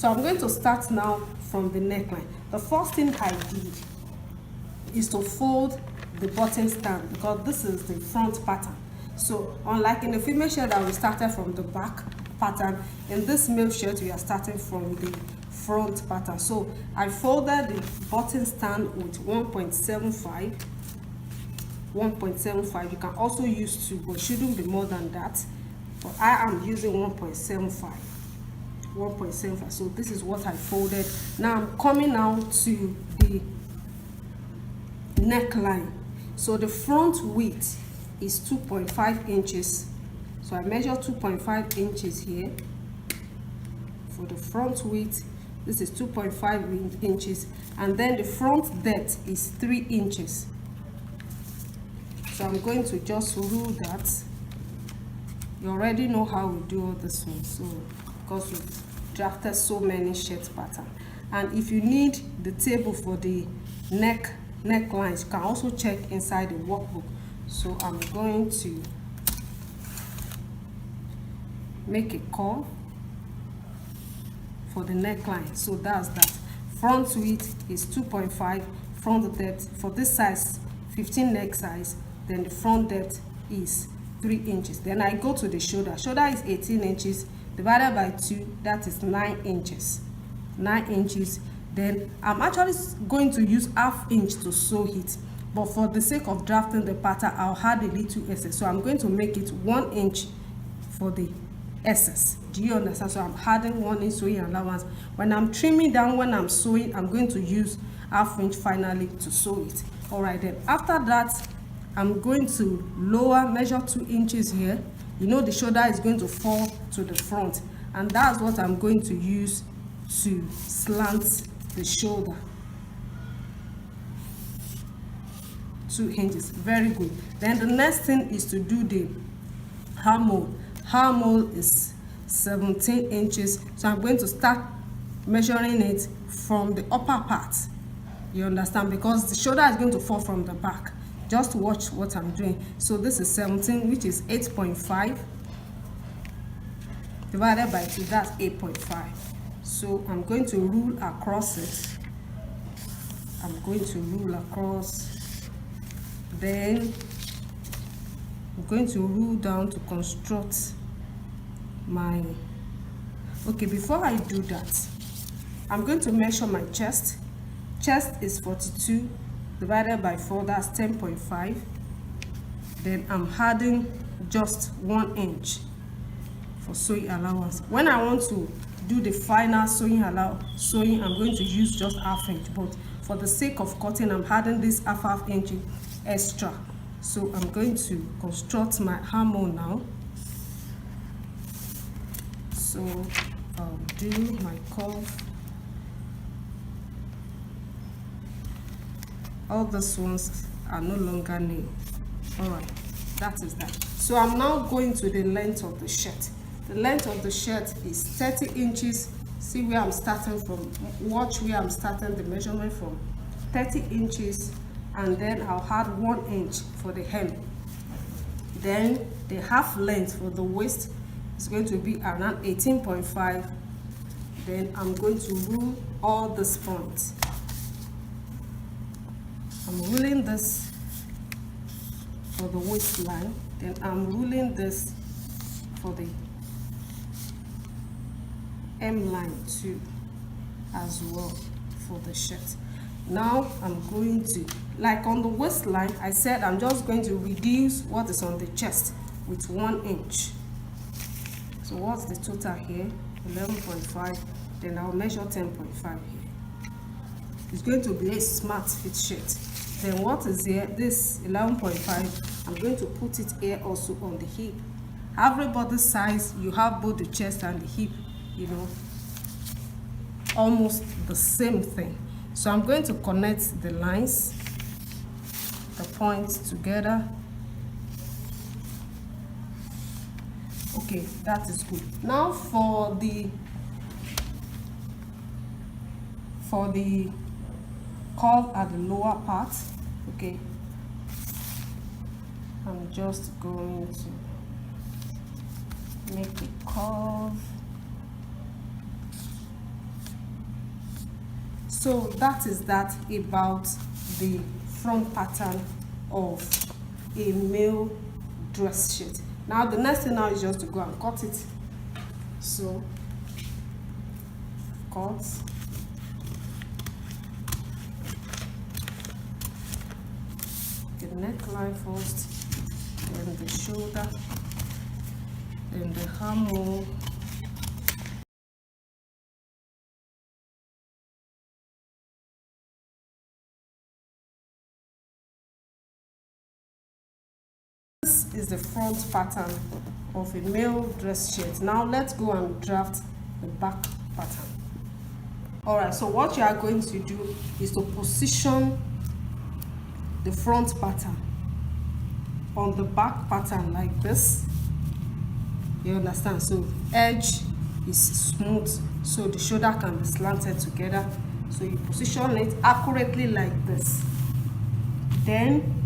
So I'm going to start now from the neckline. The first thing I did is to fold the button stand, because this is the front pattern. So unlike in the female shirt that we started from the back pattern, in this male shirt we are starting from the front pattern. So I folded the button stand with 1.75. You can also use 2, but shouldn't be more than that. But I am using 1.75. So this is what I folded. Now I'm coming out to the neckline. So the front width is 2.5 inches. So I measure 2.5 inches here for the front width. This is 2.5 inches, and then the front depth is 3 inches. So I'm going to just rule that. You already know how we do all this one, so because we've drafted so many shirt pattern. And if you need the table for the necklines, you can also check inside the workbook. So I'm going to make a curve for the neckline. So that's that. Front width is 2.5, front depth for this size 15 neck size, then the front depth is 3 inches. Then I go to the shoulder. Shoulder is 18 inches divided by 2, that is 9 inches. 9 inches. Then I'm actually going to use ½ inch to sew it, but for the sake of drafting the pattern, I'll add a little excess. So I'm going to make it 1 inch for the excess. Do you understand? So I'm adding 1 inch sewing allowance. When I'm trimming down, when I'm sewing, I'm going to use ½ inch finally to sew it. All right, then after that, I'm going to lower, measure 2 inches here. You know the shoulder is going to fall to the front, and that's what I'm going to use to slant the shoulder. 2 inches, very good. Then the next thing is to do the armhole. Armhole is 17 inches, so I'm going to start measuring it from the upper part. You understand? Because the shoulder is going to fall from the back. Just watch what I'm doing. So this is 17, which is 8.5 divided by 2, that's 8.5. So I'm going to rule across it. I'm going to rule across. Then I'm going to rule down to construct my. Okay, before I do that, I'm going to measure my chest. Chest is 42 divided by 4, that's 10.5. Then I'm adding just 1 inch for sewing allowance. When I want to do the final sewing, I'm going to use just ½ inch, but for the sake of cutting, I'm adding this half inch extra. So I'm going to construct my armhole now. So I'll do my curve. All these ones are no longer nailed. All right, that is that. So I'm now going to the length of the shirt. The length of the shirt is 30 inches. See where I'm starting from. Watch where I'm starting the measurement from. 30 inches, and then I'll add 1 inch for the hem. Then the half length for the waist is going to be around 18.5. Then I'm going to rule all these points. I'm ruling this for the waistline, then I'm ruling this for the hem line too as well for the shirt. Now I'm going to, like on the waistline, I said I'm just going to reduce what is on the chest with 1 inch. So what's the total here? 11.5. Then I'll measure 10.5 here. It's going to be a smart fit shirt. Then what is here? This 11.5. I'm going to put it here also on the hip. Everybody's size, you have both the chest and the hip, you know, almost the same thing. So I'm going to connect the lines, the points together. Okay, that is good. Now for the curve at the lower part, okay, I'm just going to make a curve So that is that about the front pattern of a male dress shirt. Now the next thing now is just to go and cut it. So cut, the neckline first, then the shoulder, then the armhole, this is the front pattern of a male dress shirt. Now let's go and draft the back pattern. Alright, so what you are going to do is to position the front pattern on the back pattern like this. You understand? So edge is smooth, so the shoulder can be slanted together. So you position it accurately like this. Then,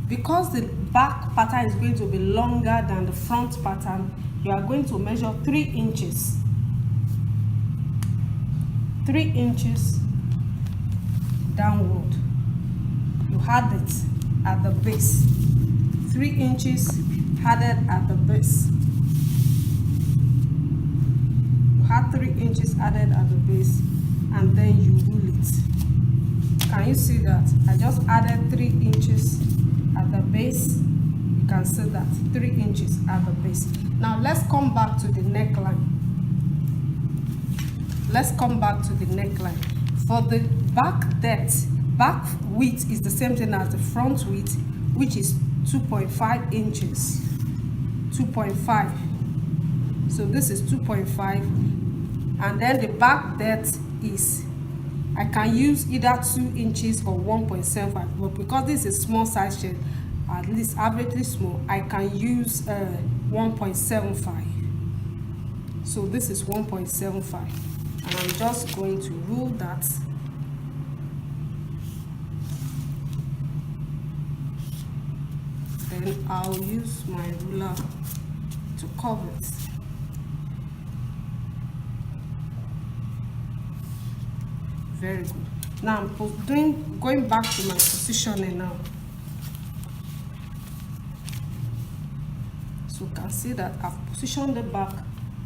because the back pattern is going to be longer than the front pattern, you are going to measure 3 inches. 3 inches downward. You had it at the base. 3 inches added at the base. You had 3 inches added at the base, and then you rule it. Can you see that? I just added 3 inches at the base. You can see that 3 inches at the base. Now let's come back to the neckline. Let's come back to the neckline. For the back depth, back width is the same thing as the front width, which is 2.5 inches. 2.5. So this is 2.5, and then the back depth is, I can use either 2 inches or 1.75, but because this is small size shirt, at least averagely small, I can use 1.75. So this is 1.75, and I'm just going to rule that. Then I'll use my ruler to cover it. Very good. Now I'm going back to my positioning now. So you can see that I've positioned the back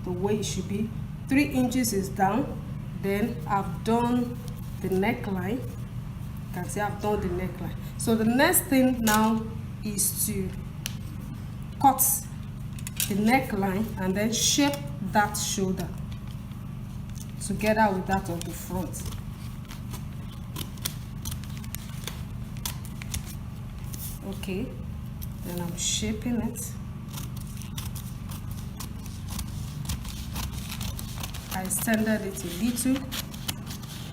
the way it should be. 3 inches is down. Then I've done the neckline. You can see I've done the neckline. So the next thing now is to cut the neckline and then shape that shoulder together with that of the front. Okay, then I'm shaping it. I extended it a little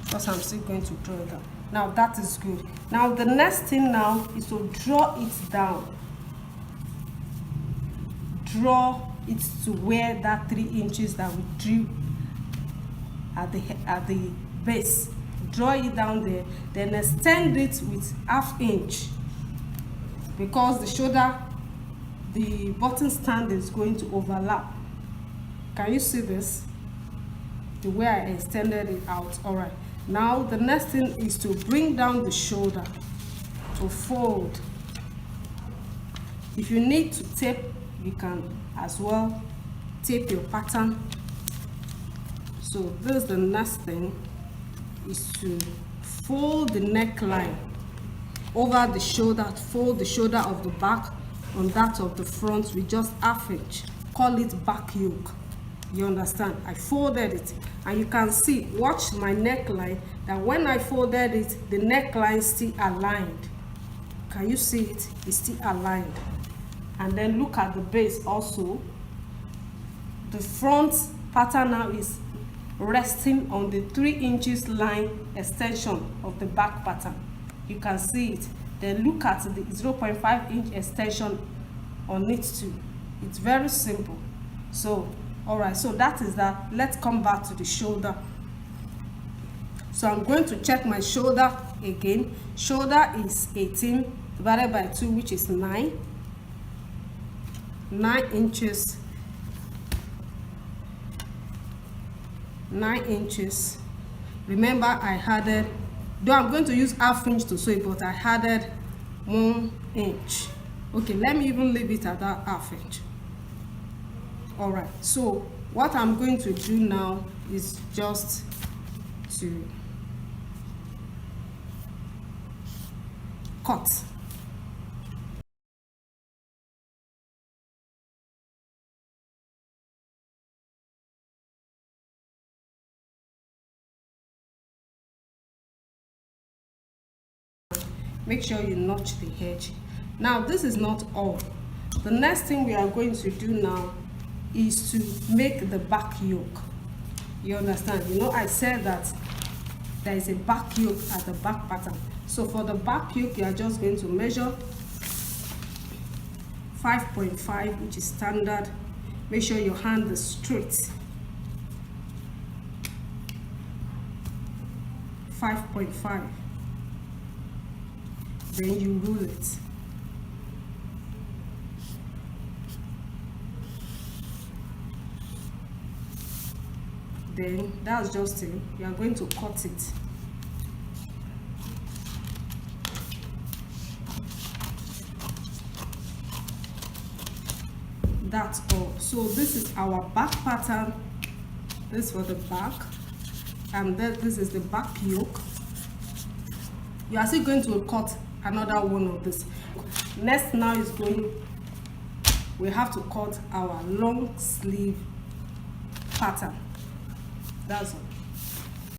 because I'm still going to draw it down. Now that is good. Now the next thing now is to draw it down. Draw it to where that 3 inches that we drew at the base. Draw it down there, then extend it with ½ inch, because the shoulder, the button stand is going to overlap. Can you see this? The way I extended it out. All right. Now the next thing is to bring down the shoulder to fold. If you need to tape, you can as well tape your pattern. So this is the next thing, is to fold the neckline over the shoulder, fold the shoulder of the back on that of the front with just ½ inch. Call it back yoke. You understand? I folded it, and you can see, watch my neckline, that when I folded it, the neckline is still aligned. Can you see it? It's still aligned. And then look at the base also. The front pattern now is resting on the 3 inches line extension of the back pattern. You can see it. Then look at the 0.5 inch extension on it too. It's very simple. So all right, so that is that. Let's come back to the shoulder. So I'm going to check my shoulder again. Shoulder is 18 divided by 2, which is 9 inches. 9 inches Remember, I added, though I'm going to use half inch to sew it, but I added 1 inch. Okay, let me even leave it at that half inch. All right, so what I'm going to do now is just to cut. Make sure you notch the edge. Now this is not all. The next thing we are going to do now is to make the back yoke. You understand? You know, I said that there is a back yoke at the back pattern. So for the back yoke, you are just going to measure 5.5, which is standard. Make sure your hand is straight. 5.5. Then you rule it. Then that's just it. You are going to cut it. That's all. So this is our back pattern. This for the back, and then this is the back yoke. You are still going to cut another one of this. Next now is we have to cut our long sleeve pattern. That's all.